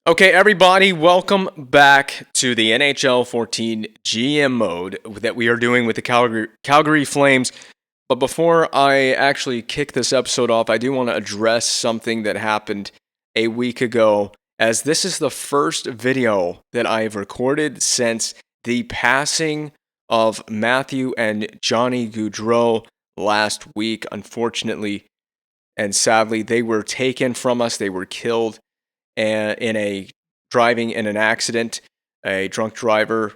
Okay, everybody, welcome back to the NHL 14 GM mode that we are doing with the Calgary Flames. But before I actually kick this episode off, I do want to address something that happened a week ago, as this is the first video that I have recorded since the passing of Matthew and Johnny Gaudreau last week. Unfortunately and sadly, they were taken from us. They were killed driving in an accident. A drunk driver,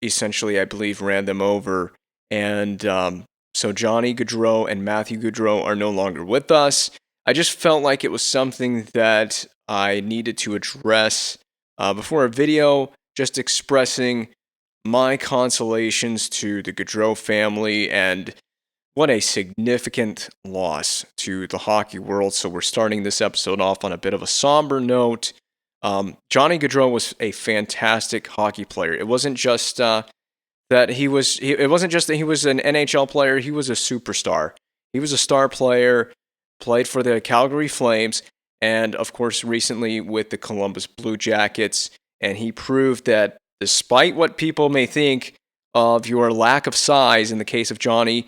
essentially, I believe, ran them over. And so Johnny Gaudreau and Matthew Gaudreau are no longer with us. I just felt like it was something that I needed to address before a video, just expressing my consolations to the Gaudreau family and what a significant loss to the hockey world. So we're starting this episode off on a bit of a somber note. Johnny Gaudreau was a fantastic hockey player. It wasn't just that he was an NHL player. He was a superstar. He was a star player, played for the Calgary Flames, and of course recently with the Columbus Blue Jackets. And he proved that despite what people may think of your lack of size, in the case of Johnny,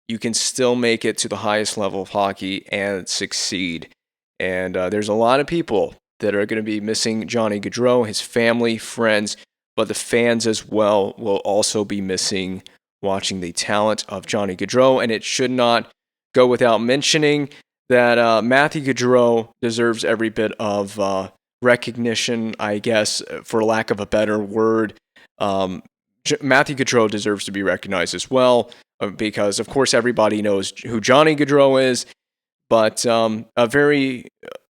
you can still make it to the highest level of hockey and succeed. And there's a lot of people that are going to be missing Johnny Gaudreau, his family, friends, but the fans as well will also be missing watching the talent of Johnny Gaudreau. And it should not go without mentioning that Matthew Gaudreau deserves every bit of recognition, I guess, for lack of a better word. Matthew Gaudreau deserves to be recognized as well, because, of course, everybody knows who Johnny Gaudreau is, but a very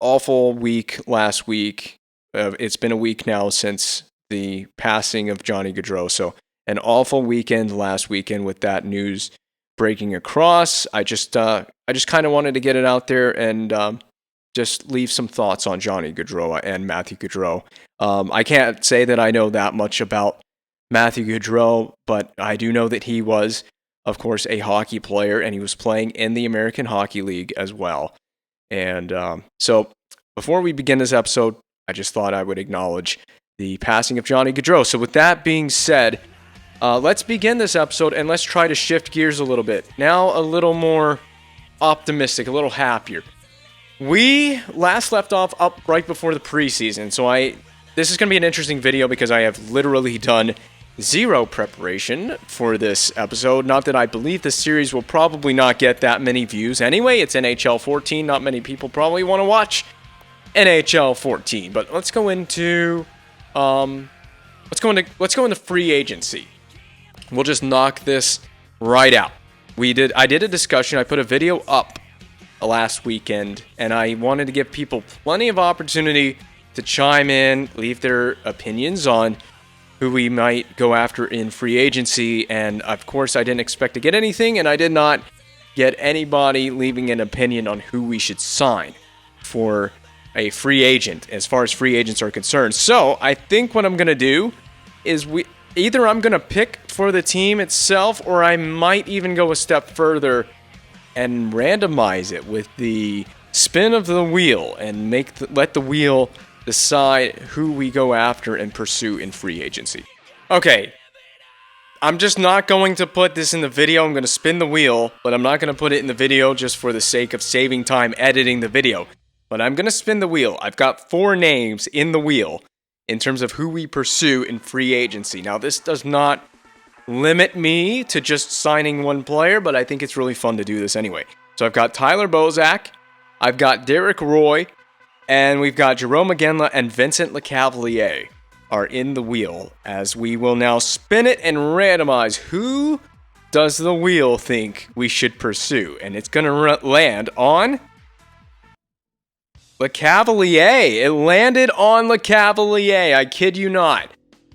awful week last week. It's been a week now since the passing of Johnny Gaudreau, so an awful weekend last weekend with that news breaking across. I just kind of wanted to get it out there and just leave some thoughts on Johnny Gaudreau and Matthew Gaudreau. I can't say that I know that much about Matthew Gaudreau, but I do know that he was, of course, a hockey player, and he was playing in the American Hockey League as well. And so before we begin this episode, I just thought I would acknowledge the passing of Johnny Gaudreau. So with that being said, let's begin this episode, and let's try to shift gears a little bit. Now a little more optimistic, a little happier. We last left off up right before the preseason, so this is going to be an interesting video because I have literally done zero preparation for this episode. Not that I believe this series will probably not get that many views anyway. It's NHL 14. Not many people probably want to watch NHL 14. But let's go into free agency. We'll just knock this right out. I did a discussion. I put a video up last weekend, and I wanted to give people plenty of opportunity to chime in, leave their opinions on who we might go after in free agency. And of course, I didn't expect to get anything, and I did not get anybody leaving an opinion on who we should sign for a free agent as far as free agents are concerned. So I think what I'm going to do is either I'm going to pick for the team itself, or I might even go a step further and randomize it with the spin of the wheel and let the wheel decide who we go after and pursue in free agency. Okay, I'm just not going to put this in the video. I'm going to spin the wheel, but I'm not going to put it in the video just for the sake of saving time editing the video. But I'm going to spin the wheel. I've got 4 names in the wheel in terms of who we pursue in free agency. Now, this does not limit me to just signing one player, but I think it's really fun to do this anyway. So I've got Tyler Bozak, I've got Derek Roy, and we've got Jarome Iginla and Vincent Lecavalier are in the wheel, as we will now spin it and randomize who does the wheel think we should pursue. And it's going to land on Lecavalier. It landed on Lecavalier. I kid you not.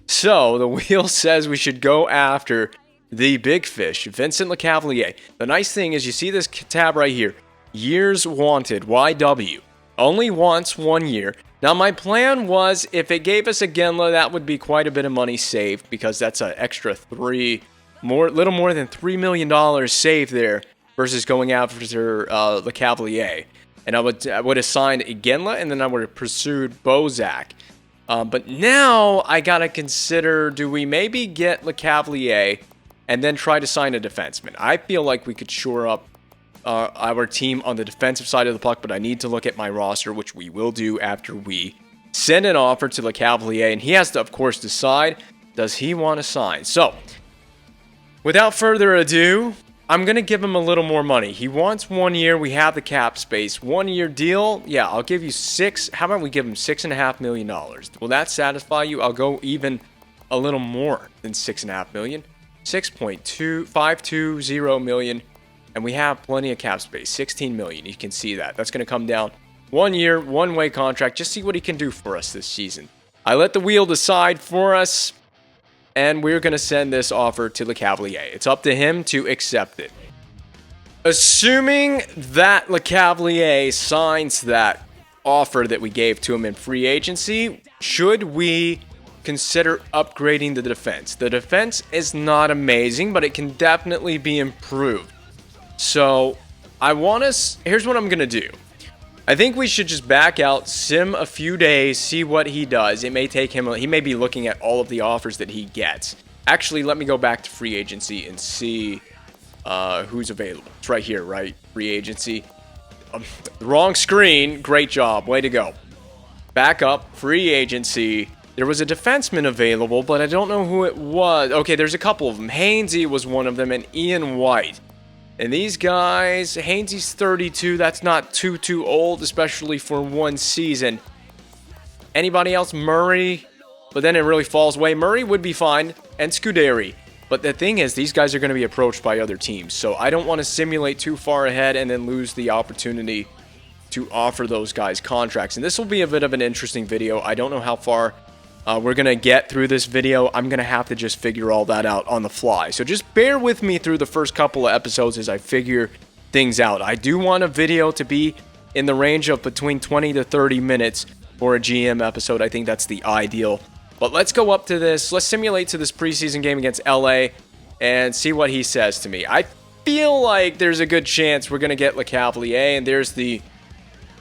So the wheel says we should go after the big fish, Vincent Lecavalier. The nice thing is you see this tab right here, years wanted, YW. Only wants 1 year. Now, my plan was, if it gave us a Iginla, that would be quite a bit of money saved, because that's an extra little more than $3 million saved there versus going after Lecavalier. And I would have signed Iginla, and then I would have pursued Bozak. But now I got to consider, do we maybe get Lecavalier and then try to sign a defenseman? I feel like we could shore up our team on the defensive side of the puck, but I need to look at my roster, which we will do after we send an offer to Lecavalier, and he has to, of course, decide, does he want to sign? So, without further ado, I'm going to give him a little more money. He wants 1 year. We have the cap space. 1 year deal. Yeah, I'll give you how about we give him $6.5 million? Will that satisfy you? I'll go even a little more than $6.5 million. $6.520 million. And we have plenty of cap space. $16 million. You can see that. That's going to come down. 1 year, one-way contract. Just see what he can do for us this season. I let the wheel decide for us. And we're going to send this offer to Lecavalier. It's up to him to accept it. Assuming that Lecavalier signs that offer that we gave to him in free agency, should we consider upgrading the defense? The defense is not amazing, but it can definitely be improved. So, here's what I'm going to do. I think we should just back out, sim a few days, see what he does. It may take him, he may be looking at all of the offers that he gets. Actually, let me go back to free agency and see who's available. It's right here, right? Free agency. The wrong screen. Great job. Way to go. Back up. Free agency. There was a defenseman available, but I don't know who it was. Okay, there's a couple of them. Hainsey was one of them, and Ian White. And these guys, Hainsey's 32. That's not too old, especially for one season. Anybody else? Murray. But then it really falls away. Murray would be fine. And Scuderi. But the thing is, these guys are going to be approached by other teams. So I don't want to simulate too far ahead and then lose the opportunity to offer those guys contracts. And this will be a bit of an interesting video. I don't know how far we're going to get through this video. I'm going to have to just figure all that out on the fly. So just bear with me through the first couple of episodes as I figure things out. I do want a video to be in the range of between 20 to 30 minutes for a GM episode. I think that's the ideal. But let's go up to this. Let's simulate to this preseason game against LA and see what he says to me. I feel like there's a good chance we're going to get Lecavalier, and there's the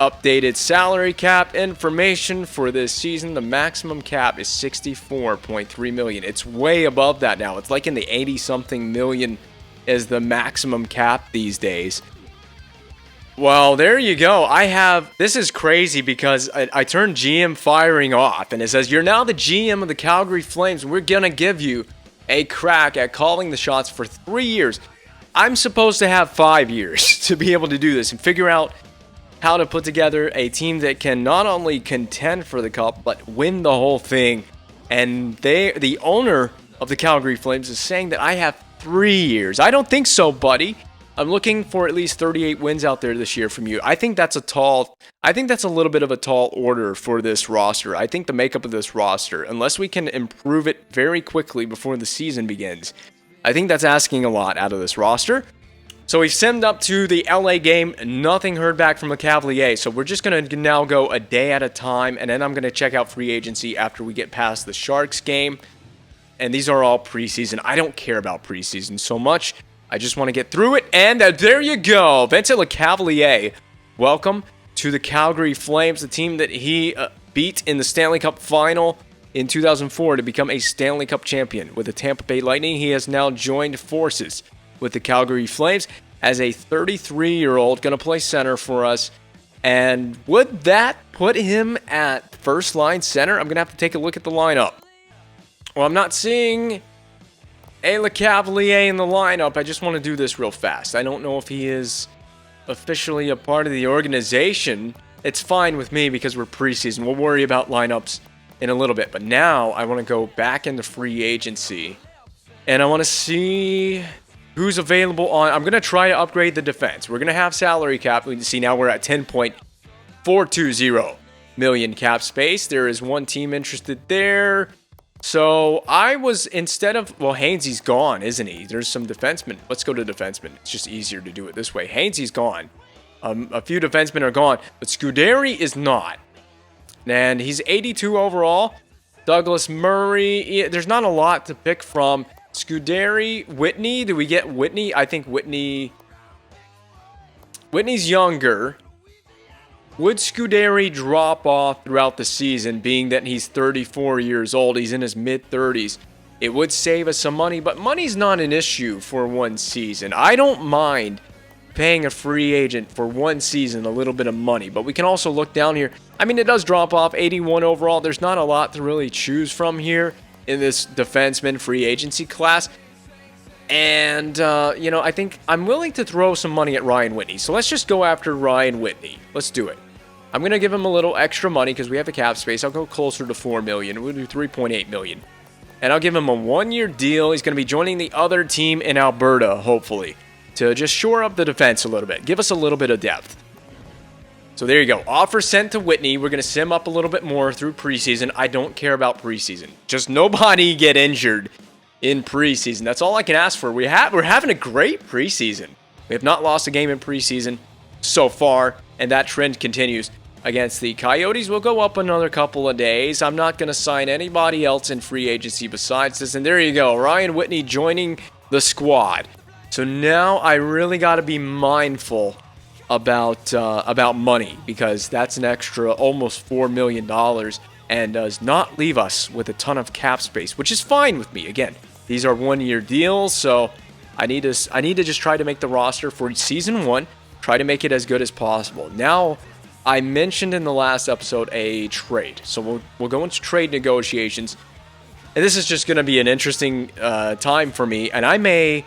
updated salary cap information for this season. The maximum cap is $64.3 million. It's way above that now. It's like in the 80-something million is the maximum cap these days. Well, there you go. This is crazy because I turned GM firing off, and it says, you're now the GM of the Calgary Flames. We're going to give you a crack at calling the shots for 3 years. I'm supposed to have 5 years to be able to do this and figure out how to put together a team that can not only contend for the cup, but win the whole thing. And the owner of the Calgary Flames is saying that I have 3 years. I don't think so, buddy. I'm looking for at least 38 wins out there this year from you. I think that's a little bit of a tall order for this roster. I think the makeup of this roster, unless we can improve it very quickly before the season begins, I think that's asking a lot out of this roster. So we simmed up to the LA game. Nothing heard back from Lecavalier. So we're just going to now go a day at a time. And then I'm going to check out free agency after we get past the Sharks game. And these are all preseason. I don't care about preseason so much. I just want to get through it. And there you go. Vincent Lecavalier. Welcome to the Calgary Flames, the team that he beat in the Stanley Cup final in 2004 to become a Stanley Cup champion. With the Tampa Bay Lightning, he has now joined forces with the Calgary Flames as a 33-year-old, going to play center for us. And would that put him at first-line center? I'm going to have to take a look at the lineup. Well, I'm not seeing a Lecavalier in the lineup. I just want to do this real fast. I don't know if he is officially a part of the organization. It's fine with me because we're preseason. We'll worry about lineups in a little bit. But now I want to go back into free agency. And I want to see who's available on. I'm going to try to upgrade the defense. We're going to have salary cap. We can see now we're at $10.420 million cap space. There is one team interested there. So I was, Hainsey's gone, isn't he? There's some defensemen. Let's go to defensemen. It's just easier to do it this way. Hainsey's gone. A few defensemen are gone, but Scuderi is not. And he's 82 overall. Douglas Murray. There's not a lot to pick from. Scuderi, Whitney. Do we get Whitney? I think Whitney's younger. Would Scuderi drop off throughout the season, being that he's 34 years old? He's in his mid-30s. It would save us some money, but money's not an issue for one season. I don't mind paying a free agent for one season a little bit of money, but we can also look down here. I mean, it does drop off 81 overall. There's not a lot to really choose from here in this defenseman free agency class. And, you know, I think I'm willing to throw some money at Ryan Whitney. So let's just go after Ryan Whitney. Let's do it. I'm going to give him a little extra money because we have the cap space. I'll go closer to $4 million. We'll do $3.8 million. And I'll give him a one-year deal. He's going to be joining the other team in Alberta, hopefully, to just shore up the defense a little bit. Give us a little bit of depth. So there you go. Offer sent to Whitney. We're going to sim up a little bit more through preseason. I don't care about preseason. Just nobody get injured in preseason. That's all I can ask for. We're having a great preseason. We have not lost a game in preseason so far, and that trend continues. Against the Coyotes, we'll go up another couple of days. I'm not going to sign anybody else in free agency besides this. And there you go. Ryan Whitney joining the squad. So now I really got to be mindful about money, because that's an extra almost $4 million and does not leave us with a ton of cap space, which is fine with me. Again, these are one-year deals, so I need to just try to make the roster for season one, try to make it as good as possible. Now, I mentioned in the last episode a trade, so we'll go into trade negotiations, and this is just going to be an interesting time for me, and I may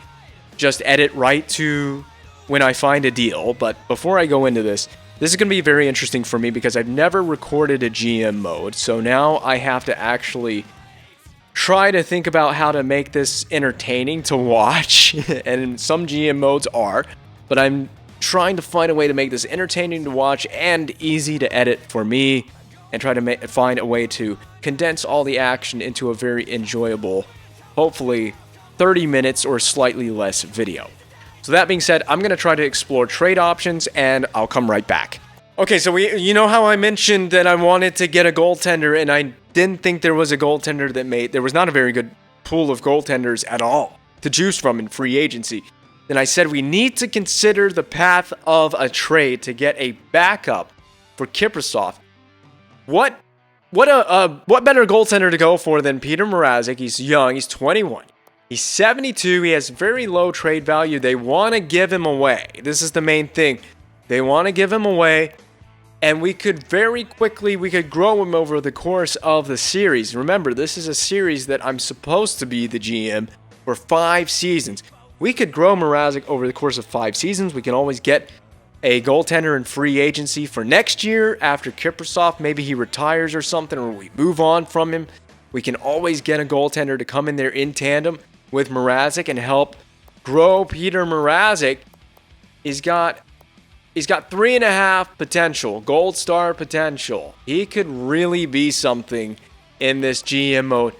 just edit right to when I find a deal. But before I go into this is going to be very interesting for me because I've never recorded a GM mode, so now I have to actually try to think about how to make this entertaining to watch, and some GM modes are, but I'm trying to find a way to make this entertaining to watch and easy to edit for me, and try to find a way to condense all the action into a very enjoyable, hopefully 30 minutes or slightly less video. So that being said, I'm going to try to explore trade options, and I'll come right back. Okay, so you know how I mentioned that I wanted to get a goaltender, and I didn't think there was a goaltender there was not a very good pool of goaltenders at all to choose from in free agency. Then I said we need to consider the path of a trade to get a backup for Kiprusoff. What better goaltender to go for than Petr Mrazek? He's young, he's 21. He's 72, he has very low trade value. They want to give him away. This is the main thing. They want to give him away, and we could very quickly, grow him over the course of the series. Remember, this is a series that I'm supposed to be the GM for 5 seasons. We could grow Mrazek over the course of 5 seasons. We can always get a goaltender in free agency for next year after Kiprusoff. Maybe he retires or something, or we move on from him. We can always get a goaltender to come in there in tandem with Mrazek and help grow Petr Mrazek. He's got 3.5 potential, gold star potential. He could really be something in this GM mode.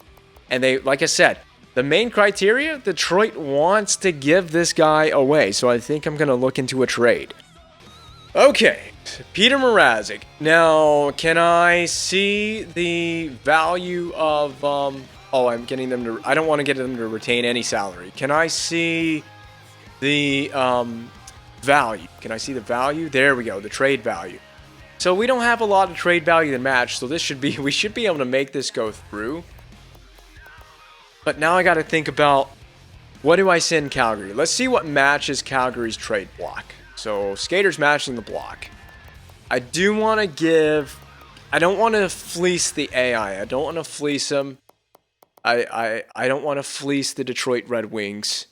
And they, like I said, the main criteria, Detroit wants to give this guy away. So I think I'm going to look into a trade. Okay, Petr Mrazek. Now, can I see the value of... I'm getting them to... I don't want to get them to retain any salary. Can I see the value? Can I see the value? There we go, the trade value. So we don't have a lot of trade value to match, so we should be able to make this go through. But now I got to think about, what do I send Calgary? Let's see what matches Calgary's trade block. So skaters matching the block. I do want to give... I don't want to fleece the AI. I don't want to fleece them. I don't want to fleece the Detroit Red Wings.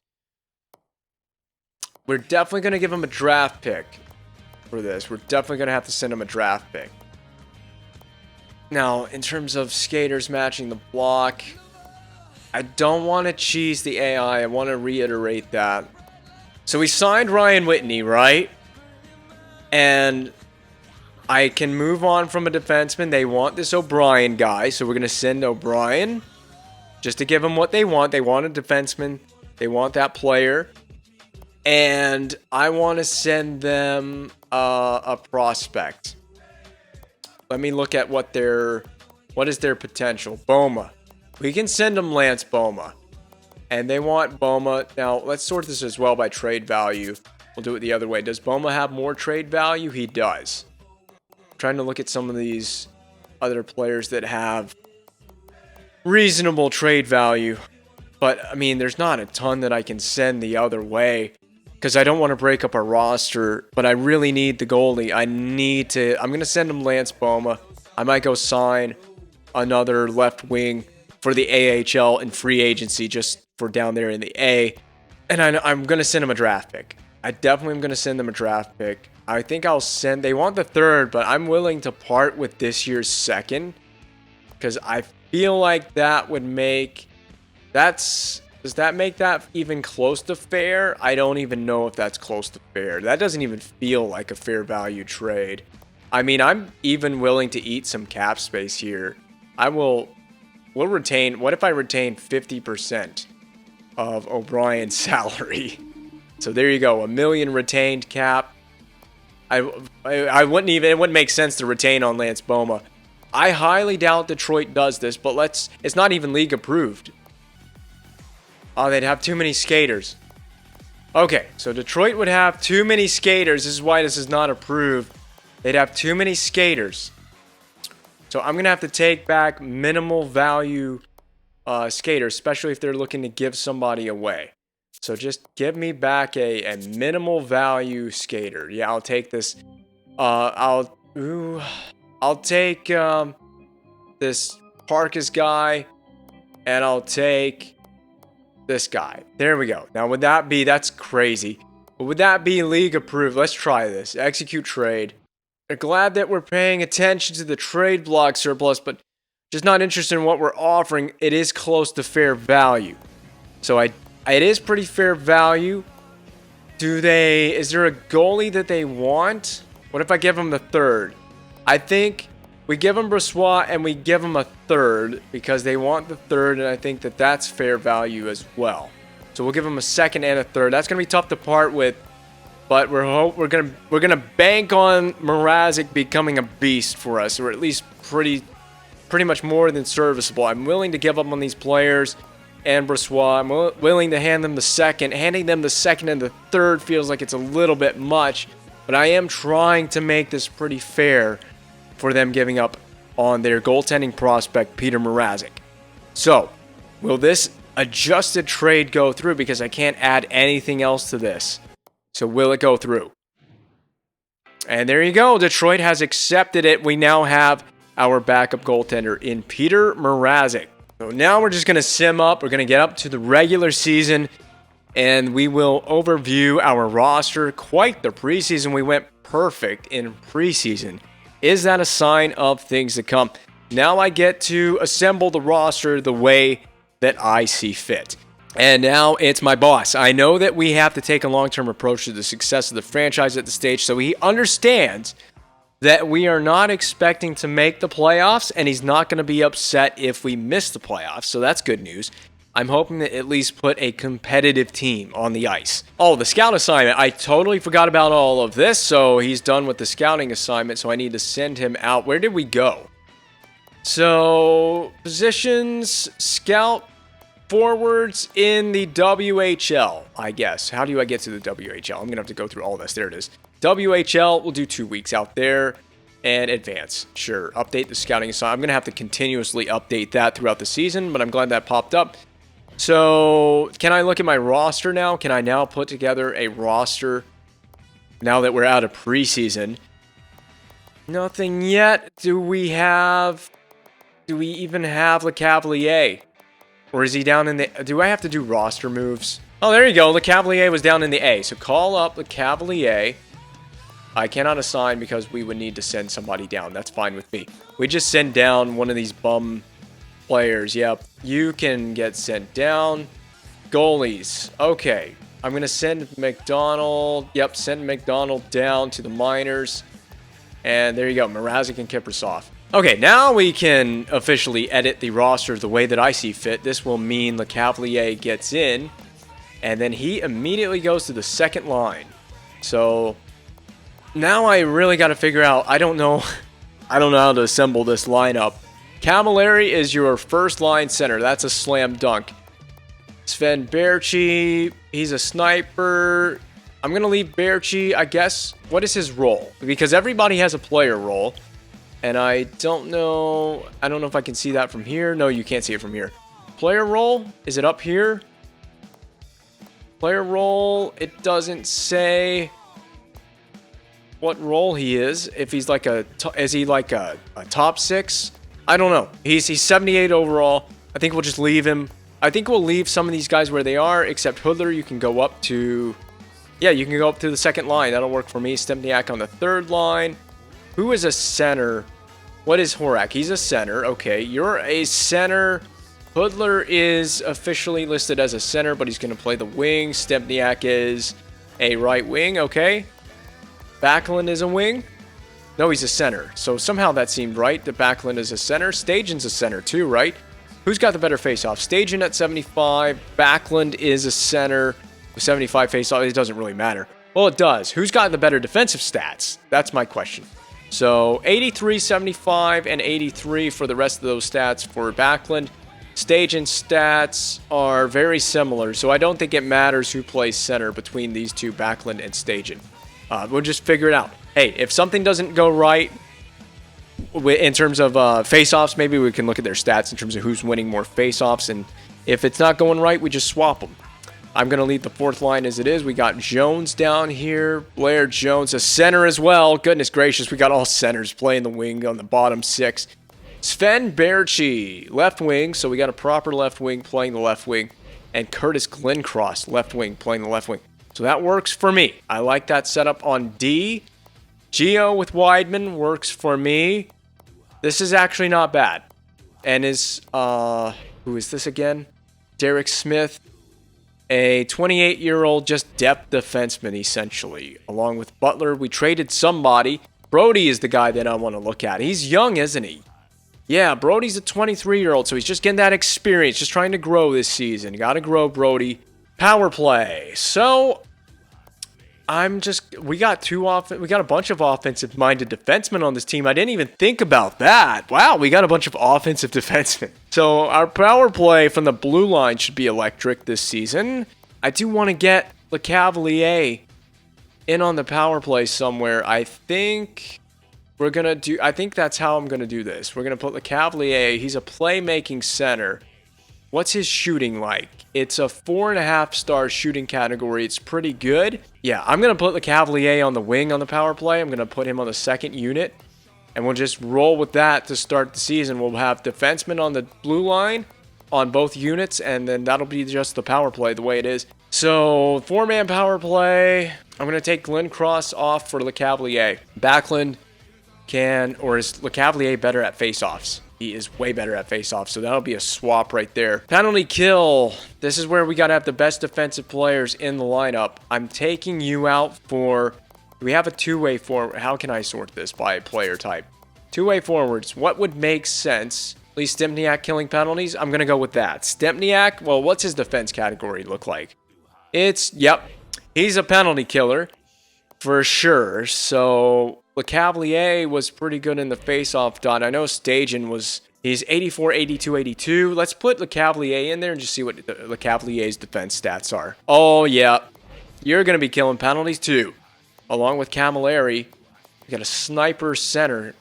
We're definitely going to give them a draft pick for this. We're definitely going to have to send them a draft pick. Now, in terms of skaters matching the block, I don't want to cheese the AI. I want to reiterate that. So we signed Ryan Whitney, right? And I can move on from a defenseman. They want this O'Brien guy, so we're going to send O'Brien just to give them what they want. They want a defenseman. They want that player. And I want to send them a prospect. Let me look at what is their potential. Boma. We can send them Lance Boma. And they want Boma. Now, let's sort this as well by trade value. We'll do it the other way. Does Boma have more trade value? He does. trying to look at some of these other players that have reasonable trade value. But, I mean, there's not a ton that I can send the other way because I don't want to break up our roster, but I really need the goalie. I'm going to send him Lance Boma. I might go sign another left wing for the AHL in free agency just for down there in the A. And I'm going to send him a draft pick. I definitely am going to send them a draft pick. I think they want the third, but I'm willing to part with this year's second because I feel like that would make... does that make that even close to fair? I don't even know if that's close to fair. That doesn't even feel like a fair value trade. I mean, I'm even willing to eat some cap space here. We'll retain... What if I retain 50% of O'Brien's salary? So there you go, $1 million retained cap. It wouldn't make sense to retain on Lance Boma. I highly doubt Detroit does this, but it's not even league approved. Oh, they'd have too many skaters. Okay, so Detroit would have too many skaters. This is why this is not approved. They'd have too many skaters. So I'm going to have to take back minimal value skaters, especially if they're looking to give somebody away. So just give me back a minimal value skater. Yeah, I'll take this. I'll take this Parkas guy, and I'll take this guy. There we go. Now, that's crazy. But would that be league approved? Let's try this. Execute trade. I'm glad that we're paying attention to the trade block surplus, but just not interested in what we're offering. It is close to fair value. So it is pretty fair value. Is there a goalie that they want? What if I give them the third? I think we give them Brossoit and we give them a third because they want the third, and I think that that's fair value as well. So we'll give them a second and a third. That's going to be tough to part with, but we're gonna bank on Mrazek becoming a beast for us, or at least pretty much more than serviceable. I'm willing to give up on these players and Brossoit. I'm willing to hand them the second. Handing them the second and the third feels like it's a little bit much, but I am trying to make this pretty fair for them giving up on their goaltending prospect, Petr Mrazek. So, will this adjusted trade go through? Because I can't add anything else to this. So, will it go through? And there you go. Detroit has accepted it. We now have our backup goaltender in Petr Mrazek. So now we're just going to sim up. We're going to get up to the regular season, and we will overview our roster. Quite the preseason. We went perfect in preseason. Is that a sign of things to come? Now I get to assemble the roster the way that I see fit. And now it's my boss. I know that we have to take a long-term approach to the success of the franchise at the stage, so he understands that we are not expecting to make the playoffs, and he's not going to be upset if we miss the playoffs, so that's good news. I'm hoping to at least put a competitive team on the ice. Oh, the scout assignment. I totally forgot about all of this, so he's done with the scouting assignment, so I need to send him out. Where did we go? So, positions, scout, forwards in the WHL, I guess. How do I get to the WHL? I'm going to have to go through all this. There it is. WHL, we'll do 2 weeks out there. And advance. Sure. Update the scouting assignment. I'm going to have to continuously update that throughout the season, but I'm glad that popped up. So, can I look at my roster now? Can I now put together a roster now that we're out of preseason? Nothing yet. Do we even have Le Cavalier? Or is he down in the... Do I have to do roster moves? Oh, there you go. Le Cavalier was down in the A. So call up Le Cavalier. I cannot assign because we would need to send somebody down. That's fine with me. We just send down one of these bum players. Yep. You can get sent down. Goalies. Okay. I'm going to send McDonald. Yep. Send McDonald down to the minors. And there you go. Mrazek and Kiprasov. Okay, now we can officially edit the roster the way that I see fit. This will mean Le Cavalier gets in, and then he immediately goes to the second line. So now I really got to figure out. I don't know how to assemble this lineup. Camilleri is your first line center. That's a slam dunk. Sven Berchi, he's a sniper. I'm gonna leave Berchi. I guess. What is his role? Because everybody has a player role. And I don't know if I can see that from here. No, you can't see it from here. Player role, is it up here? Player role, it doesn't say what role he is. If he's like is he like a top 6? I don't know. He's 78 overall. I think we'll just leave him. I think we'll leave some of these guys where they are, except Hoodler, you can go up to... Yeah, you can go up to the second line. That'll work for me. Stempniak on the third line. Who is a center? What is Horak? He's a center. Okay, you're a center. Hoodler is officially listed as a center, but he's going to play the wing. Stempniak is a right wing. Okay. Backlund is a wing. No, he's a center. So somehow that seemed right. The Backlund is a center. Stajan's a center too, right? Who's got the better face-off? Stajan at 75. Backlund is a center. 75 face-off. It doesn't really matter. Well, it does. Who's got the better defensive stats? That's my question. So 83, 75, and 83 for the rest of those stats for Backlund. Stajan stats are very similar, so I don't think it matters who plays center between these two, Backlund and Stajan. We'll just figure it out. Hey, if something doesn't go right in terms of face-offs, maybe we can look at their stats in terms of who's winning more face-offs, and if it's not going right, we just swap them. I'm going to leave the fourth line as it is. We got Jones down here. Blair Jones, a center as well. Goodness gracious, we got all centers playing the wing on the bottom 6. Sven Berchi, left wing. So we got a proper left wing playing the left wing. And Curtis Glencross, left wing, playing the left wing. So that works for me. I like that setup on D. Geo with Weidman works for me. This is actually not bad. And is, who is this again? Derek Smith. A 28-year-old just depth defenseman, essentially. Along with Butler, we traded somebody. Brody is the guy that I want to look at. He's young, isn't he? Yeah, Brody's a 23-year-old, so he's just getting that experience, just trying to grow this season. Got to grow, Brody. Power play. So, we got a bunch of offensive-minded defensemen on this team. I didn't even think about that. Wow, we got a bunch of offensive defensemen. So our power play from the blue line should be electric this season. I do want to get LeCavalier in on the power play somewhere. I think that's how I'm going to do this. We're going to put LeCavalier. He's a playmaking center. What's his shooting like? It's a 4.5-star shooting category. It's pretty good. Yeah, I'm going to put LeCavalier on the wing on the power play. I'm going to put him on the second unit. And we'll just roll with that to start the season. We'll have defensemen on the blue line on both units. And then that'll be just the power play the way it is. So, 4-man power play. I'm going to take Glencross off for LeCavalier. Backlund is LeCavalier better at face-offs? He is way better at face-offs, so that'll be a swap right there. Penalty kill. This is where we got to have the best defensive players in the lineup. I'm taking you out for... We have a two-way forward. How can I sort this by player type? Two-way forwards. What would make sense? At least Stempniak killing penalties? I'm going to go with that. Stempniak, well, what's his defense category look like? Yep, he's a penalty killer for sure. So... LeCavalier was pretty good in the face-off dot. I know Stajan he's 84, 82, 82. Let's put LeCavalier in there and just see what LeCavalier's defense stats are. Oh, yeah. You're going to be killing penalties too. Along with Camilleri, we got a sniper center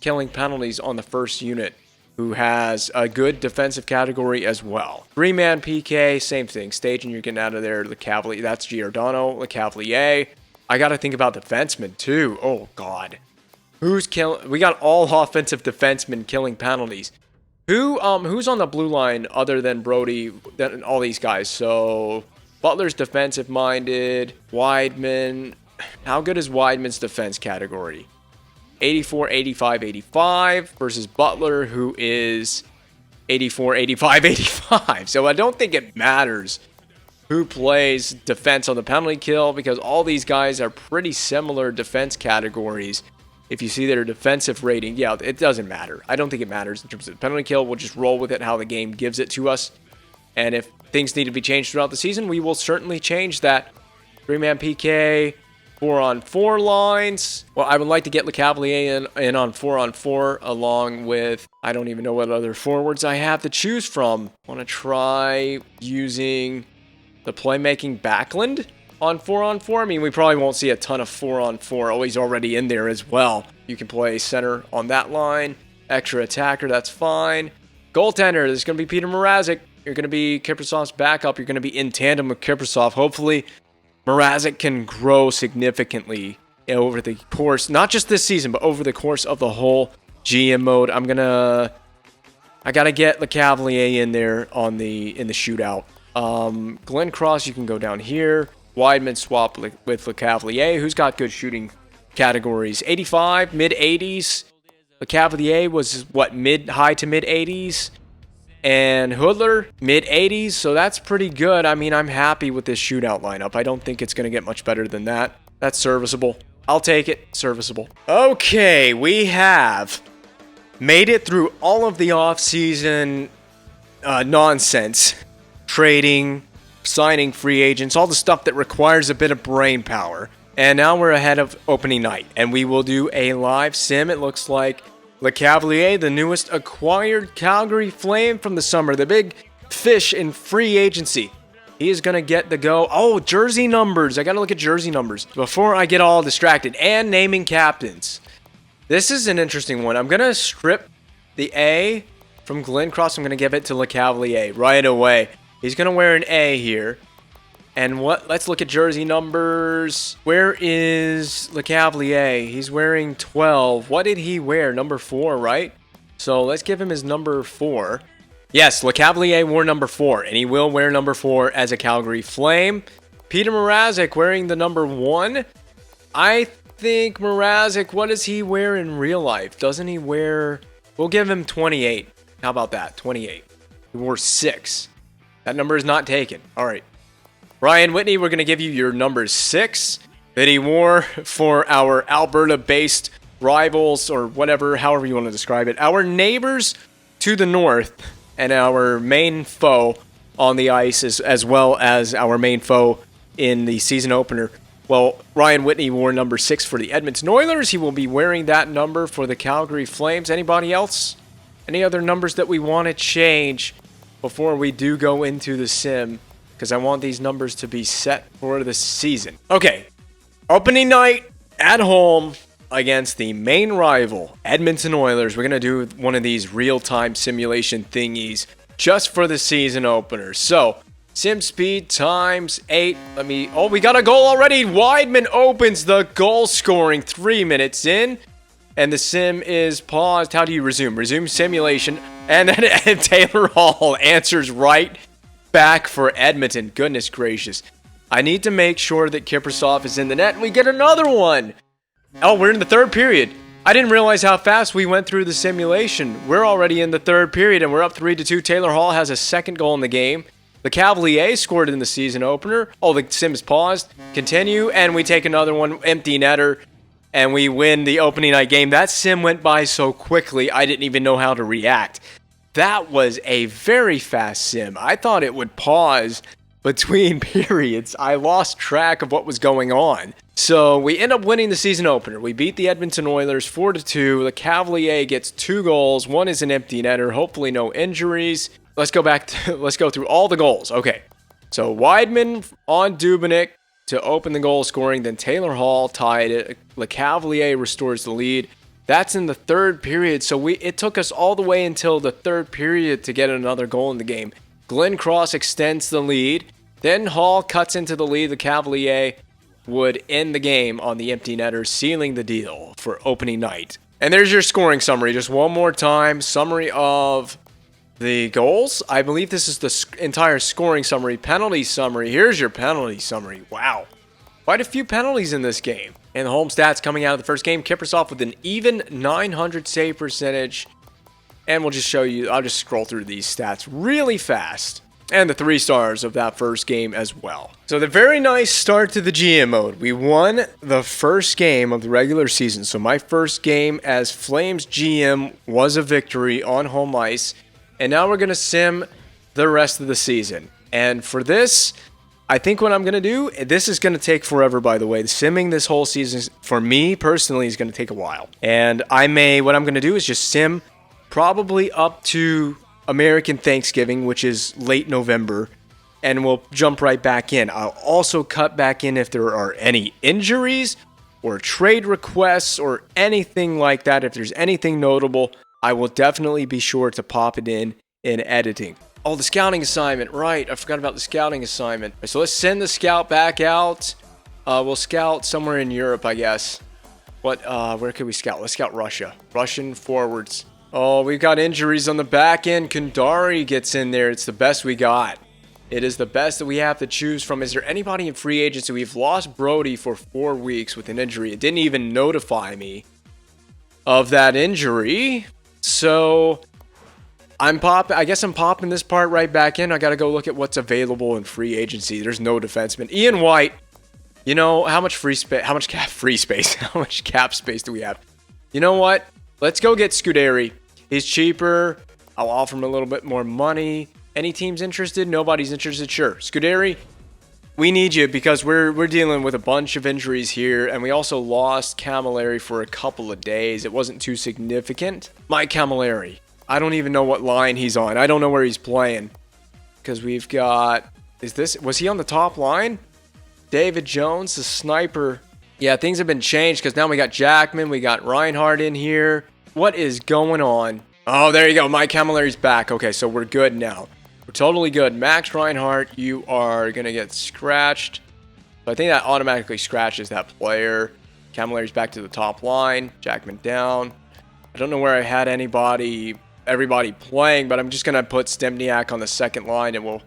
killing penalties on the first unit who has a good defensive category as well. 3-man PK, same thing. Stajan, you're getting out of there. LeCavalier, that's Giordano. LeCavalier. I got to think about defensemen, too. Oh, God. Who's killing... We got all offensive defensemen killing penalties. Who's on the blue line other than Brody, than all these guys? So, Butler's defensive-minded. Weidman. How good is Weidman's defense category? 84, 85, 85 versus Butler, who is 84, 85, 85. So, I don't think it matters who plays defense on the penalty kill, because all these guys are pretty similar defense categories. If you see their defensive rating, yeah, it doesn't matter. I don't think it matters in terms of the penalty kill. We'll just roll with it how the game gives it to us. And if things need to be changed throughout the season, we will certainly change that. 3-man PK, 4-on-4 lines. Well, I would like to get LeCavalier in on 4-on-4 along with, I don't even know what other forwards I have to choose from. I want to try using... the playmaking Backlund. on 4-on-4. I mean, we probably won't see a ton of 4-on-4. Oh, he's already in there as well. You can play center on that line. Extra attacker, that's fine. Goaltender, this is going to be Petr Mrazek. You're going to be Kaprizov's backup. You're going to be in tandem with Kaprizov. Hopefully, Mrazek can grow significantly over the course, not just this season, but over the course of the whole GM mode. I got to get LeCavalier in there in the shootout. Glenn Cross, you can go down here. Wideman swap with LeCavalier, who's got good shooting categories. 85, mid-80s. LeCavalier was, high to mid-80s. And Hoodler, mid-80s, so that's pretty good. I mean, I'm happy with this shootout lineup. I don't think it's going to get much better than that. That's serviceable. I'll take it. Serviceable. Okay, we have made it through all of the off-season nonsense. Trading, signing free agents, all the stuff that requires a bit of brain power. And now we're ahead of opening night, and we will do a live sim. It looks like LeCavalier, the newest acquired Calgary Flame from the summer, the big fish in free agency. He is going to get the go. Oh, jersey numbers. I got to look at jersey numbers before I get all distracted. And naming captains. This is an interesting one. I'm going to strip the A from Glenn Cross. I'm going to give it to LeCavalier right away. He's going to wear an A here. And let's look at jersey numbers. Where is LeCavalier? He's wearing 12. What did he wear? Number 4, right? So let's give him his number 4. Yes, LeCavalier wore number 4, and he will wear number 4 as a Calgary Flame. Petr Mrazek wearing the number 1. I think Mrazek, what does he wear in real life? Doesn't he wear... We'll give him 28. How about that? 28. He wore 6. That number is not taken. All right. Ryan Whitney, we're going to give you your number 6 that he wore for our Alberta-based rivals, or whatever, however you want to describe it. Our neighbors to the north and our main foe on the ice, as well as our main foe in the season opener. Well, Ryan Whitney wore number 6 for the Edmonton Oilers. He will be wearing that number for the Calgary Flames. Anybody else? Any other numbers that we want to change before we do go into the sim? Because I want these numbers to be set for the season. Okay, opening night at home against the main rival, Edmonton Oilers. We're going to do one of these real-time simulation thingies just for the season opener. So, sim speed times 8. We got a goal already. Wideman opens the goal scoring 3 minutes in. And the sim is paused. How do you resume? Resume simulation. And then Taylor Hall answers right back for Edmonton. Goodness gracious. I need to make sure that Kaprizov is in the net, and we get another one. Oh, we're in the third period. I didn't realize how fast we went through the simulation. We're already in the third period, and we're up 3-2. Taylor Hall has a second goal in the game. The Cavalier scored in the season opener. Oh, the sim is paused. Continue, and we take another one. Empty netter, and we win the opening night game. That sim went by so quickly, I didn't even know how to react. That was a very fast sim. I thought it would pause between periods. I lost track of what was going on. So we end up winning the season opener. We beat the Edmonton Oilers 4-2. The Cavalier gets 2 goals. 1 is an empty netter. Hopefully no injuries. Let's go through all the goals. Okay. So Wideman on Dubnyk to open the goal scoring. Then Taylor Hall tied it. The Cavalier restores the lead. That's in the third period, so it took us all the way until the third period to get another goal in the game. Glenn Cross extends the lead. Then Hall cuts into the lead. The Cavalier would end the game on the empty netter, sealing the deal for opening night. And there's your scoring summary. Just one more time. Summary of the goals. I believe this is the entire scoring summary. Penalty summary. Here's your penalty summary. Wow. Quite a few penalties in this game. And the home stats coming out of the first game. Kaprizov with an even 900 save percentage. And we'll just show you, I'll just scroll through these stats really fast. And the 3 stars of that first game as well. So the very nice start to the GM mode. We won the first game of the regular season. So my first game as Flames GM was a victory on home ice. And now we're going to sim the rest of the season. And for this, I think what I'm going to do, this is going to take forever, by the way. The simming this whole season, for me personally, is going to take a while. And what I'm going to do is just sim probably up to American Thanksgiving, which is late November. and we'll jump right back in. I'll also cut back in if there are any injuries or trade requests or anything like that. If there's anything notable, I will definitely be sure to pop it in editing. Oh, the scouting assignment. Right, I forgot about the scouting assignment. So let's send the scout back out. We'll scout somewhere in Europe, I guess. Where could we scout? Let's scout Russia. Russian forwards. Oh, we've got injuries on the back end. Kandari gets in there. It's the best we got. It is the best that we have to choose from. Is there anybody in free agency? We've lost Brody for 4 weeks with an injury. It didn't even notify me of that injury. So I guess I'm popping this part right back in. I got to go look at what's available in free agency. There's no defenseman. Ian White. You know, how much cap space do we have? You know what? Let's go get Scuderi. He's cheaper. I'll offer him a little bit more money. Any teams interested? Nobody's interested. Sure. Scuderi, we need you because we're dealing with a bunch of injuries here, and we also lost Camilleri for a couple of days. It wasn't too significant. Mike Camilleri. I don't even know what line he's on. I don't know where he's playing. Because we've got... Was he on the top line? David Jones, the sniper. Yeah, things have been changed because now we got Jackman, we got Reinhardt in here. What is going on? Oh, there you go. Mike Camilleri's back. Okay, so we're good now. We're totally good. Max Reinhardt, you are going to get scratched. So I think that automatically scratches that player. Camilleri's back to the top line. Jackman down. I don't know where I had everybody playing, but I'm just going to put Stemniak on the second line, and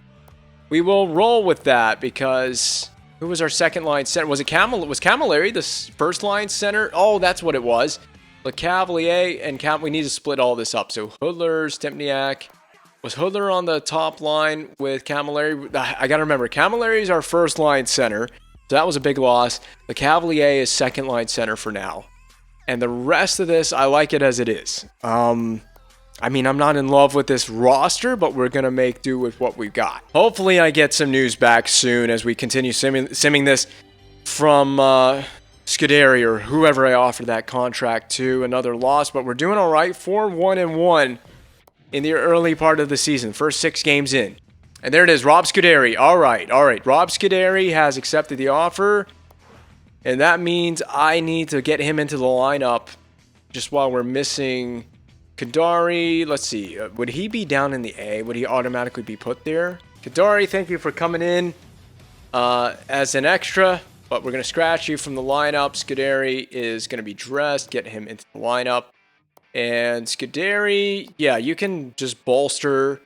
we will roll with that because... Who was our second line center? Was Camilleri the first line center? Oh, that's what it was. Le Cavalier and we need to split all this up. So Hoodler, Stempniak. Was Hoodler on the top line with Camilleri? I got to remember, Camilleri is our first line center. So that was a big loss. Le Cavalier is second line center for now. And the rest of this, I like it as it is. I mean, I'm not in love with this roster, but we're going to make do with what we've got. Hopefully, I get some news back soon as we continue simming this from Scuderi or whoever I offer that contract to. Another loss, but we're doing all right. 4-1-1 in the early part of the season. First 6 games in. And there it is, Rob Scuderi. All right. Rob Scuderi has accepted the offer. And that means I need to get him into the lineup just while we're missing... Kadari, let's see, would he be down in the A? Would he automatically be put there? Kadari, thank you for coming in as an extra, but we're going to scratch you from the lineup. Scuderi is going to be dressed, get him into the lineup. And Scuderi, yeah, you can just bolster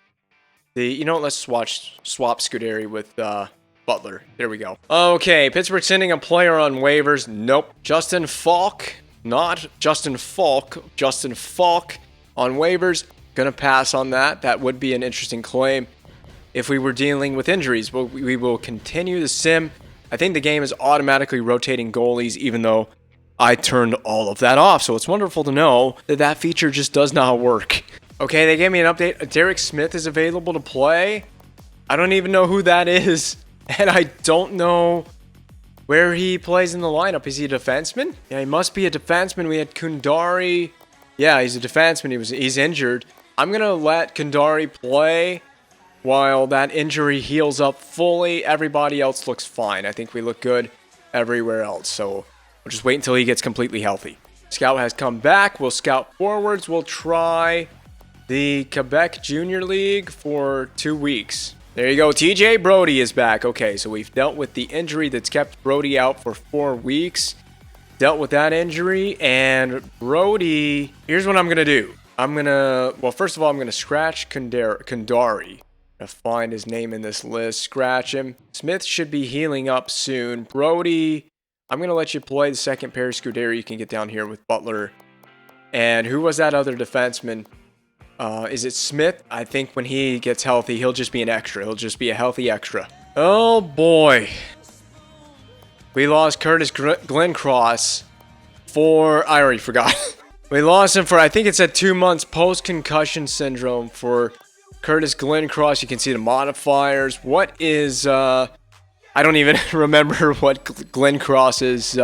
the, let's swap Scuderi with Butler. There we go. Okay, Pittsburgh sending a player on waivers. Nope. Justin Falk, not Justin Falk, Justin Falk. On waivers, gonna pass on that. That would be an interesting claim if we were dealing with injuries. But we will continue the sim. I think the game is automatically rotating goalies, even though I turned all of that off. So it's wonderful to know that feature just does not work. Okay, they gave me an update. Derek Smith is available to play. I don't even know who that is, and I don't know where he plays in the lineup. Is he a defenseman? Yeah, he must be a defenseman. We had Kundari. Yeah, he's a defenseman. He's injured. I'm going to let Kundari play while that injury heals up fully. Everybody else looks fine. I think we look good everywhere else. So we'll just wait until he gets completely healthy. Scout has come back. We'll scout forwards. We'll try the Quebec Junior League for 2 weeks. There you go. TJ Brody is back. Okay, so we've dealt with the injury that's kept Brody out for 4 weeks. Dealt with that injury, and Brody, here's what I'm going to do. First of all, I'm going to scratch Kundari. To find his name in this list, scratch him. Smith should be healing up soon. Brody, I'm going to let you play the second pair. Scuderi, you can get down here with Butler. And who was that other defenseman? Is it Smith? I think when he gets healthy, he'll just be an extra. He'll just be a healthy extra. Oh, boy. We lost Curtis Glencross for... I already forgot. We lost him for, I think it said 2 months post-concussion syndrome for Curtis Glencross. You can see the modifiers. What is... I don't even remember what Glencross's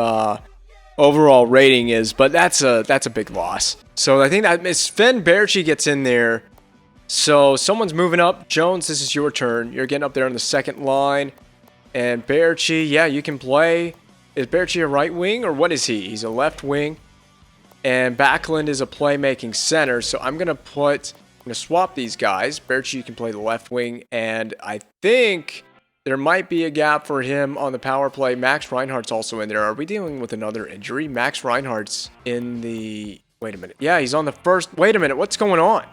overall rating is, but that's a big loss. So I think that Sven Berchi gets in there. So someone's moving up. Jones, this is your turn. You're getting up there on the second line. And Berchi, yeah, you can play. Is Berchi a right wing or what is he? He's a left wing. And Backlund is a playmaking center. So I'm going to swap these guys. Berchi, you can play the left wing. And I think there might be a gap for him on the power play. Max Reinhardt's also in there. Are we dealing with another injury? Max Reinhardt's in the... Wait a minute. Yeah, he's on the first... Wait a minute. What's going on?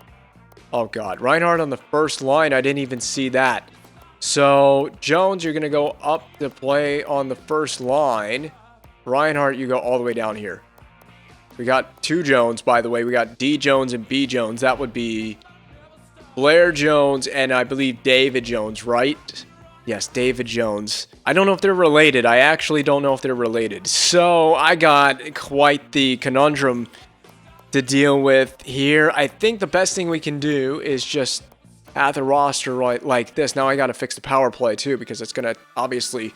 Oh, God. Reinhardt on the first line. I didn't even see that. So, Jones, you're going to go up to play on the first line. Reinhardt, you go all the way down here. We got two Jones, by the way. We got D. Jones and B. Jones. That would be Blair Jones and I believe David Jones, right? Yes, David Jones. I don't know if they're related. I actually don't know if they're related. So, I got quite the conundrum to deal with here. I think the best thing we can do is just have the roster right like this. Now I got to fix the power play too because it's going to obviously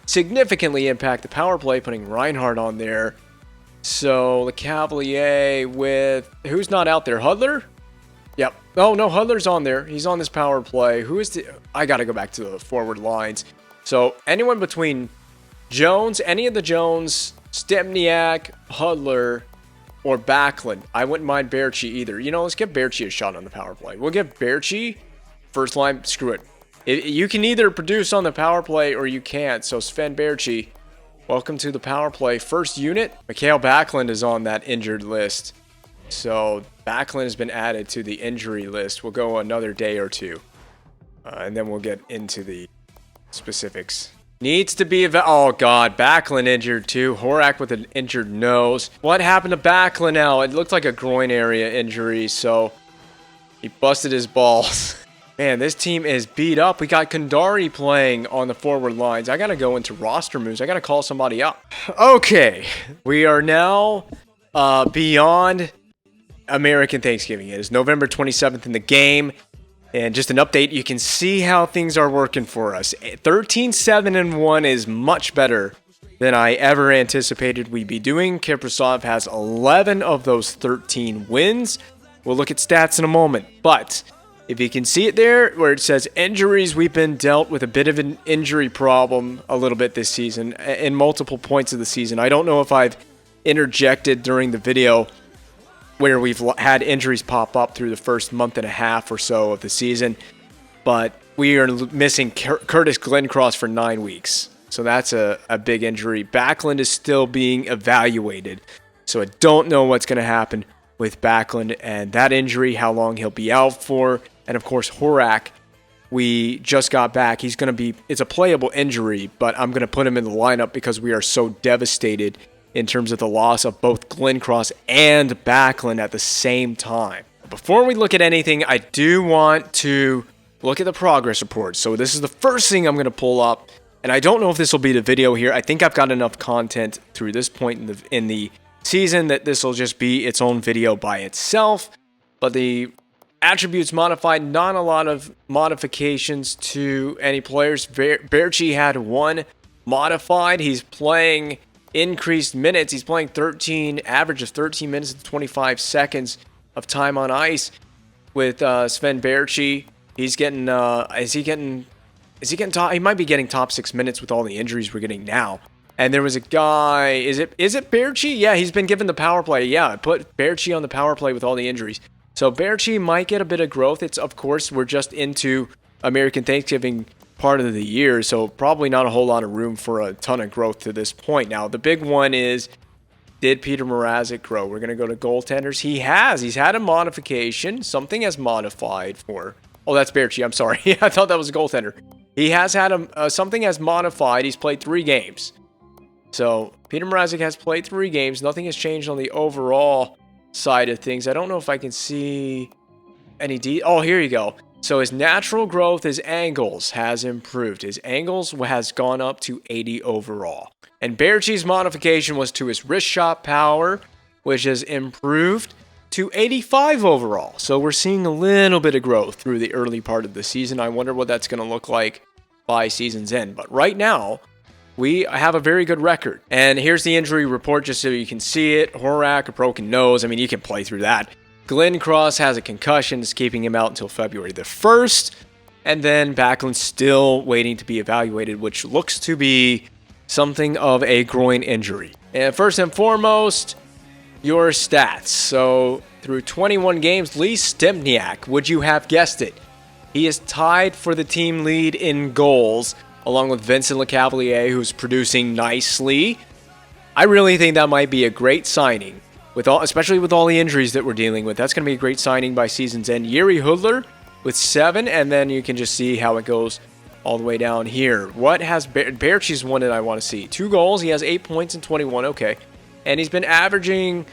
significantly impact the power play putting Reinhardt on there. So the Cavalier with who's not out there? Hudler? Yep. Oh no, Hudler's on there. He's on this power play. Who is the... I got to go back to the forward lines. So anyone between Jones, any of the Jones, Stempniak, Hudler, or Backlund. I wouldn't mind Berchi either. You know, let's give Berchi a shot on the power play. We'll give Berchi first line. Screw it. You can either produce on the power play or you can't. So Sven Berchi, welcome to the power play. First unit. Mikhail Backlund is on that injured list. So Backlund has been added to the injury list. We'll go another day or two. And then we'll get into the specifics. Needs to be oh God, Backlund injured too. Horak with an injured nose. What happened to Backlund now? It looked like a groin area injury, so he busted his balls. Man, this team is beat up. We got Kandari playing on the forward lines. I gotta go into roster moves. I gotta call somebody up. Okay, we are now beyond American Thanksgiving. It is November 27th in the game. And just an update, you can see how things are working for us. 13-7-1 is much better than I ever anticipated we'd be doing. Kiprasov has 11 of those 13 wins. We'll look at stats in a moment. But if you can see it there where it says injuries, we've been dealt with a bit of an injury problem a little bit this season in multiple points of the season. I don't know if I've interjected during the video where we've had injuries pop up through the first month and a half or so of the season. But we are missing Curtis Glencross for 9 weeks. So that's a big injury. Backlund is still being evaluated. So I don't know what's going to happen with Backlund and that injury, how long he'll be out for. And of course, Horak, we just got back. He's going to be, it's a playable injury, but I'm going to put him in the lineup because we are so devastated in terms of the loss of both Glencross and Backlund at the same time. Before we look at anything, I do want to look at the progress report. So this is the first thing I'm going to pull up, and I don't know if this will be the video here. I think I've got enough content through this point in the season that this will just be its own video by itself. But the attributes modified, not a lot of modifications to any players. Berchi had one modified. He's playing increased minutes. He's playing average of 13 minutes and 25 seconds of time on ice with Sven Berchi. He's getting is he getting top? He might be getting top 6 minutes with all the injuries we're getting now. And there was a guy, is it Berchi? Yeah, he's been given the power play. Yeah, I put Berchi on the power play with all the injuries. So Berchi might get a bit of growth. It's, of course, we're just into American Thanksgiving part of the year, so probably not a whole lot of room for a ton of growth to this point. Now, the big one is, did Petr Mrazek grow? We're going to go to goaltenders. He has. He's had a modification. Something has modified for... Oh, that's Berchi. I'm sorry. I thought that was a goaltender. He has had something has modified. He's played 3 games. So, Petr Mrazek has played 3 games. Nothing has changed on the overall side of things. I don't know if I can see any... Oh, here you go. So his natural growth, his angles has improved. His angles has gone up to 80 overall. And Berchi's modification was to his wrist shot power, which has improved to 85 overall. So we're seeing a little bit of growth through the early part of the season. I wonder what that's going to look like by season's end. But right now, we have a very good record. And here's the injury report just so you can see it. Horak, a broken nose. I mean, you can play through that. Glenn Cross has a concussion, is keeping him out until February the 1st. And then Backlund's still waiting to be evaluated, which looks to be something of a groin injury. And first and foremost, your stats. So through 21 games, Lee Stempniak, would you have guessed it? He is tied for the team lead in goals, along with Vincent Lecavalier, who's producing nicely. I really think that might be a great signing, especially with all the injuries that we're dealing with. That's going to be a great signing by season's end. Yuri Hudler with 7, and then you can just see how it goes all the way down here. What has Baertschi's one that I want to see? 2 goals. He has 8 points in 21. Okay. And he's been averaging,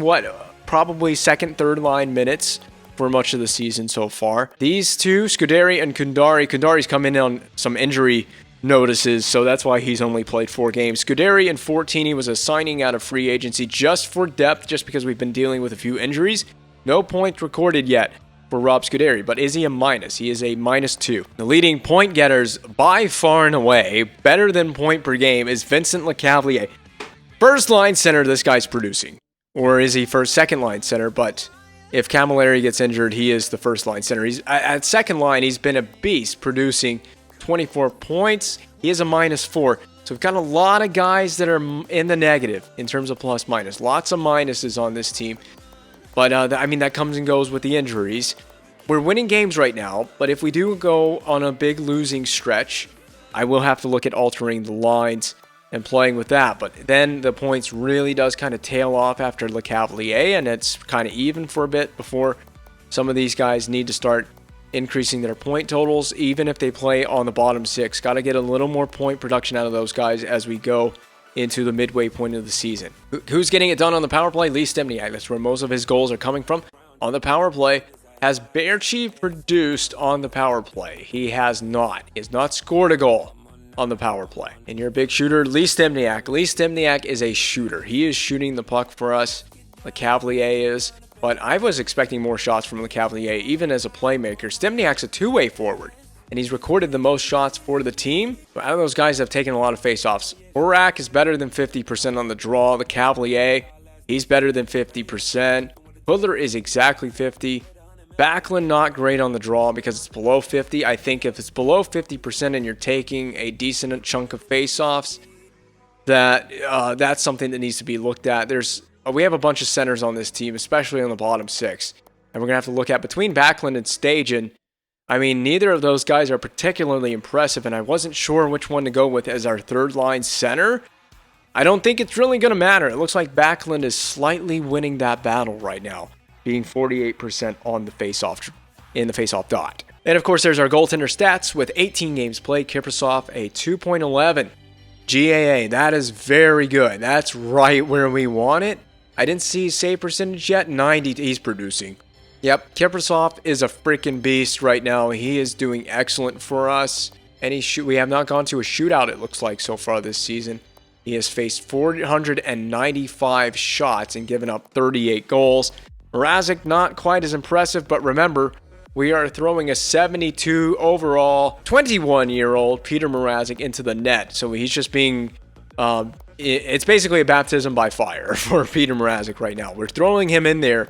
what, probably second, third line minutes for much of the season so far. These two, Scuderi and Kundari. Kundari's come in on some injury notices, so that's why he's only played 4 games. Scuderi in 14, he was a signing out of free agency just for depth, just because we've been dealing with a few injuries. No points recorded yet for Rob Scuderi, but is he a minus? He is a -2. The leading point getters by far and away, better than point per game, is Vincent Lecavalier. First line center, this guy's producing. Or is he second line center? But if Camilleri gets injured, he is the first line center. He's at second line, he's been a beast, producing 24 points. He is a -4. So we've got a lot of guys that are in the negative in terms of plus minus. Lots of minuses on this team. But that comes and goes with the injuries. We're winning games right now, but if we do go on a big losing stretch, I will have to look at altering the lines and playing with that. But then the points really does kind of tail off after Lecavalier, and it's kind of even for a bit before some of these guys need to start increasing their point totals, even if they play on the bottom 6. Got to get a little more point production out of those guys as we go into the midway point of the season. Who's getting it done on the power play? Lee Stempniak. That's where most of his goals are coming from. On the power play, has Baertschi produced on the power play? He has not. He has not scored a goal on the power play. And you're a big shooter, Lee Stempniak. Lee Stempniak is a shooter. He is shooting the puck for us. Lecavalier is. But I was expecting more shots from Lecavalier, even as a playmaker. Stempniak's a two-way forward, and he's recorded the most shots for the team. But out of those guys have taken a lot of faceoffs. Borak is better than 50% on the draw. Lecavalier, he's better than 50%. Hudler is exactly 50. Backlund not great on the draw because it's below 50. I think if it's below 50% and you're taking a decent chunk of faceoffs, that's something that needs to be looked at. We have a bunch of centers on this team, especially on the bottom 6. And we're going to have to look at between Backlund and Stajan. I mean, neither of those guys are particularly impressive, and I wasn't sure which one to go with as our third line center. I don't think it's really going to matter. It looks like Backlund is slightly winning that battle right now, being 48% on the in the faceoff dot. And of course, there's our goaltender stats with 18 games played. Kiprusoff, a 2.11 GAA. That is very good. That's right where we want it. I didn't see his save percentage yet. 90. He's producing. Yep, Kiprusoff is a freaking beast right now. He is doing excellent for us. And we have not gone to a shootout, it looks like, so far this season. He has faced 495 shots and given up 38 goals. Mrazek, not quite as impressive, but remember, we are throwing a 72 overall, 21-year-old Petr Mrazek into the net. So he's just being, it's basically a baptism by fire for Petr Mrazek right now. We're throwing him in there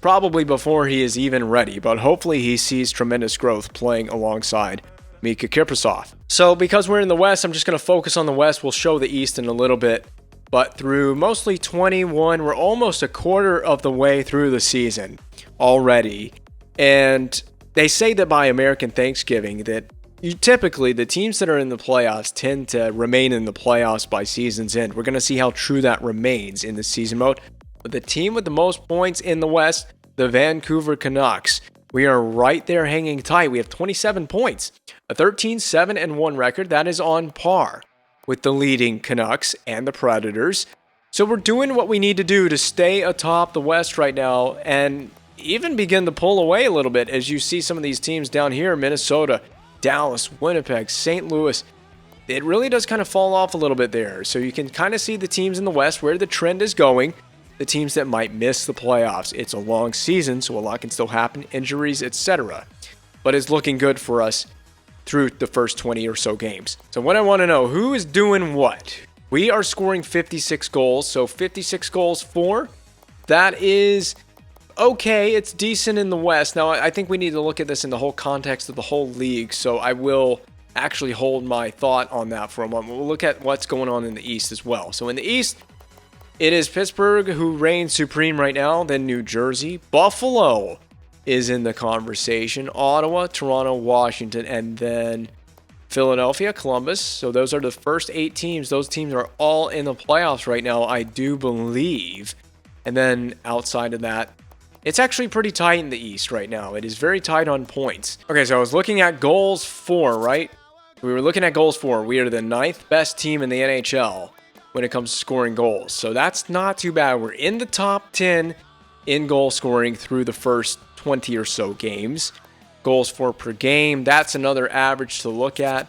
probably before he is even ready, but hopefully he sees tremendous growth playing alongside Mika Kiprusoff. So because we're in the West, I'm just going to focus on the West. We'll show the East in a little bit. But through mostly 21, we're almost a quarter of the way through the season already. And they say that by American Thanksgiving that typically the teams that are in the playoffs tend to remain in the playoffs by season's end. We're going to see how true that remains in the season mode. But the team with the most points in the West, the Vancouver Canucks, we are right there hanging tight. We have 27 points, a 13-7-1 record. That is on par with the leading Canucks and the Predators. So we're doing what we need to do to stay atop the West right now and even begin to pull away a little bit as you see some of these teams down here, Minnesota, Dallas, Winnipeg, St. Louis. It really does kind of fall off a little bit there. So you can kind of see the teams in the West where the trend is going, the teams that might miss the playoffs. It's a long season, so a lot can still happen, injuries, etc. But it's looking good for us through the first 20 or so games. So what I want to know, who is doing what? We are scoring 56 goals, so 56 goals for. That is okay. It's decent in the West. Now, I think we need to look at this in the whole context of the whole league, so I will actually hold my thought on that for a moment. We'll look at what's going on in the East as well. So in the East, it is Pittsburgh who reigns supreme right now, then New Jersey. Buffalo is in the conversation. Ottawa, Toronto, Washington, and then Philadelphia, Columbus. So those are the first 8 teams. Those teams are all in the playoffs right now, I do believe. And then outside of that, it's actually pretty tight in the East right now. It is very tight on points. Okay, so I was looking at goals for, right? We were looking at goals for. We are the 9th best team in the NHL when it comes to scoring goals. So that's not too bad. We're in the top 10 in goal scoring through the first 20 or so games. Goals for per game, that's another average to look at.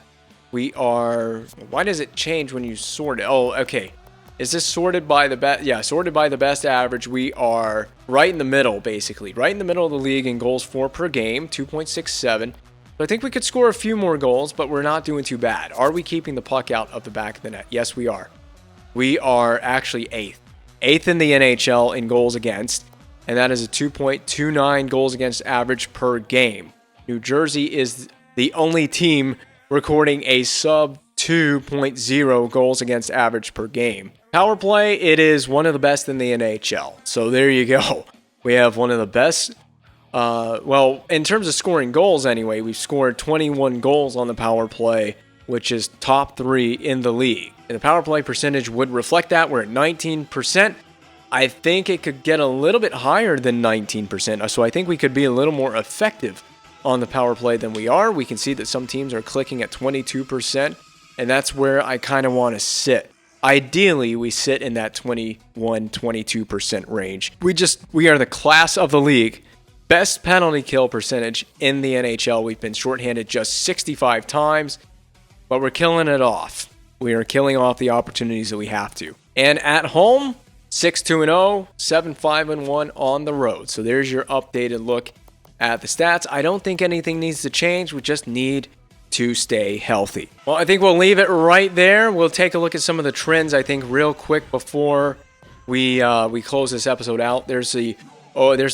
We are, why does it change when you sort it? Oh, okay. Is this sorted by the best? Yeah, sorted by the best average. We are right in the middle, basically. Right in the middle of the league in goals for per game, 2.67. So I think we could score a few more goals, but we're not doing too bad. Are we keeping the puck out of the back of the net? Yes, we are. We are actually 8th. 8th in the NHL in goals against, and that is a 2.29 goals against average per game. New Jersey is the only team recording a sub 2.0 goals against average per game. Power play, it is one of the best in the NHL. So there you go. We have one of the best. Well, in terms of scoring goals anyway, we've scored 21 goals on the power play, which is top 3 in the league. And the power play percentage would reflect that. We're at 19%. I think it could get a little bit higher than 19%. So I think we could be a little more effective on the power play than we are. We can see that some teams are clicking at 22%, and that's where I kind of want to sit. Ideally, we sit in that 21-22% range. We are the class of the league. Best penalty kill percentage in the NHL. We've been shorthanded just 65 times, but we're killing it off. We are killing off the opportunities that we have to. And at home, 6-2-0, 7-5-1 on the road. So there's your updated look at the stats. I don't think anything needs to change. We just need to stay healthy. Well, I think we'll leave it right there. We'll take a look at some of the trends, I think, real quick before we close this episode out. There's the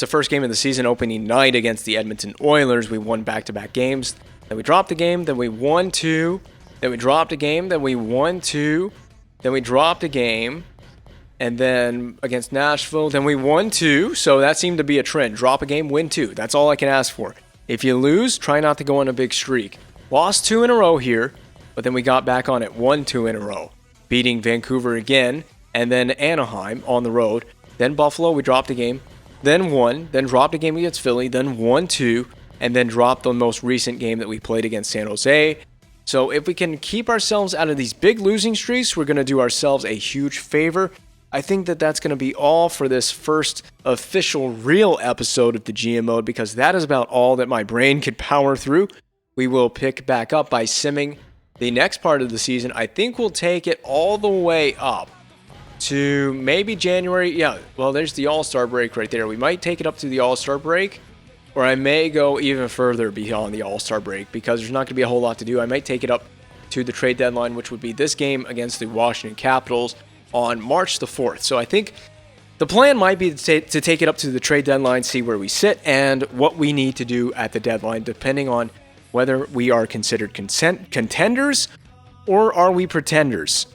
first game of the season, opening night against the Edmonton Oilers. We won back-to-back games. Then we dropped a game. Then we won 2. Then we dropped a game. Then we won 2. Then we dropped a game. And then against Nashville, then we won 2. So that seemed to be a trend. Drop a game, win 2. That's all I can ask for. If you lose, try not to go on a big streak. Lost 2 in a row here, but then we got back on it, won 2 in a row. Beating Vancouver again, and then Anaheim on the road. Then Buffalo, we dropped a game. Then won, then dropped a game against Philly, then won 2, and then dropped the most recent game that we played against San Jose. So if we can keep ourselves out of these big losing streaks, we're going to do ourselves a huge favor. I think that that's going to be all for this first official real episode of the GM Mode, because that is about all that my brain could power through. We will pick back up by simming the next part of the season. I think we'll take it all the way up to maybe January. Yeah, well, there's the All-Star break right there. We might take it up to the All-Star break, or I may go even further beyond the All-Star break because there's not going to be a whole lot to do. I might take it up to the trade deadline, which would be this game against the Washington Capitals on March the 4th. So I think the plan might be to take it up to the trade deadline, see where we sit, and what we need to do at the deadline, depending on whether we are considered contenders or are we pretenders.